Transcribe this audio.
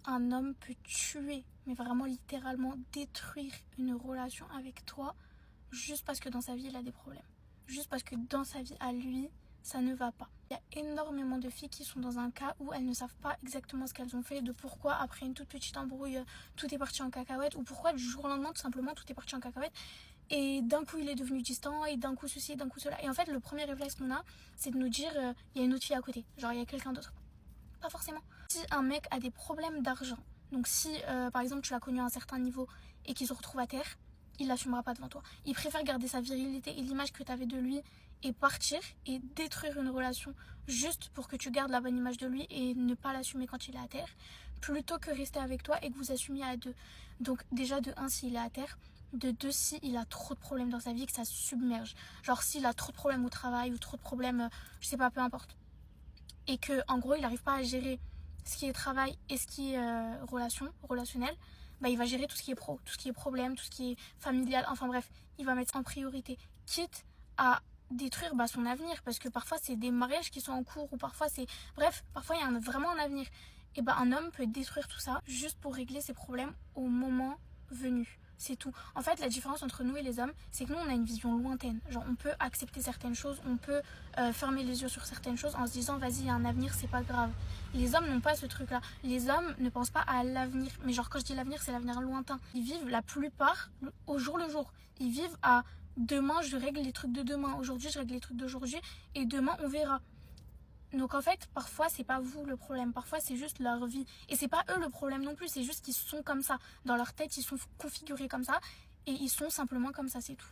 un homme peut tuer, mais vraiment littéralement détruire une relation avec toi juste parce que dans sa vie il a des problèmes. Juste parce que dans sa vie à lui, ça ne va pas. Il y a énormément de filles qui sont dans un cas où elles ne savent pas exactement ce qu'elles ont fait, de pourquoi après une toute petite embrouille tout est parti en cacahuète, ou pourquoi du jour au lendemain tout simplement tout est parti en cacahuète et d'un coup il est devenu distant et d'un coup ceci et d'un coup cela. Et en fait le premier réflexe qu'on a, c'est de nous dire il y a une autre fille à côté, genre il y a quelqu'un d'autre. Pas forcément. Si un mec a des problèmes d'argent, donc si par exemple tu l'as connu à un certain niveau et qu'il se retrouve à terre, il l'assumera pas devant toi. Il préfère garder sa virilité et l'image que tu avais de lui et partir et détruire une relation juste pour que tu gardes la bonne image de lui et ne pas l'assumer quand il est à terre, plutôt que rester avec toi et que vous assumiez à deux. Donc déjà de 1 s'il est à terre, de 2 si il a trop de problèmes dans sa vie, que ça submerge. Genre s'il a trop de problèmes au travail ou trop de problèmes, je sais pas, peu importe. Et que en gros il n'arrive pas à gérer ce qui est travail et ce qui est relationnel, bah, il va gérer tout ce qui est pro, tout ce qui est problème, tout ce qui est familial, enfin bref, il va mettre ça en priorité, quitte à détruire son avenir, parce que parfois c'est des mariages qui sont en cours, ou parfois c'est... Bref, parfois il y a vraiment un avenir. Et un homme peut détruire tout ça juste pour régler ses problèmes au moment venu. C'est tout. En fait, la différence entre nous et les hommes, c'est que nous, on a une vision lointaine. Genre, on peut accepter certaines choses, on peut fermer les yeux sur certaines choses en se disant, vas-y, il y a un avenir, c'est pas grave. Les hommes n'ont pas ce truc-là. Les hommes ne pensent pas à l'avenir. Mais genre, quand je dis l'avenir, c'est l'avenir lointain. Ils vivent la plupart au jour le jour. Ils vivent à demain, je règle les trucs de demain. Aujourd'hui, je règle les trucs d'aujourd'hui. Et demain, on verra. Donc en fait, parfois c'est pas vous le problème, parfois c'est juste leur vie. Et c'est pas eux le problème non plus, c'est juste qu'ils sont comme ça. Dans leur tête, ils sont configurés comme ça et ils sont simplement comme ça, c'est tout.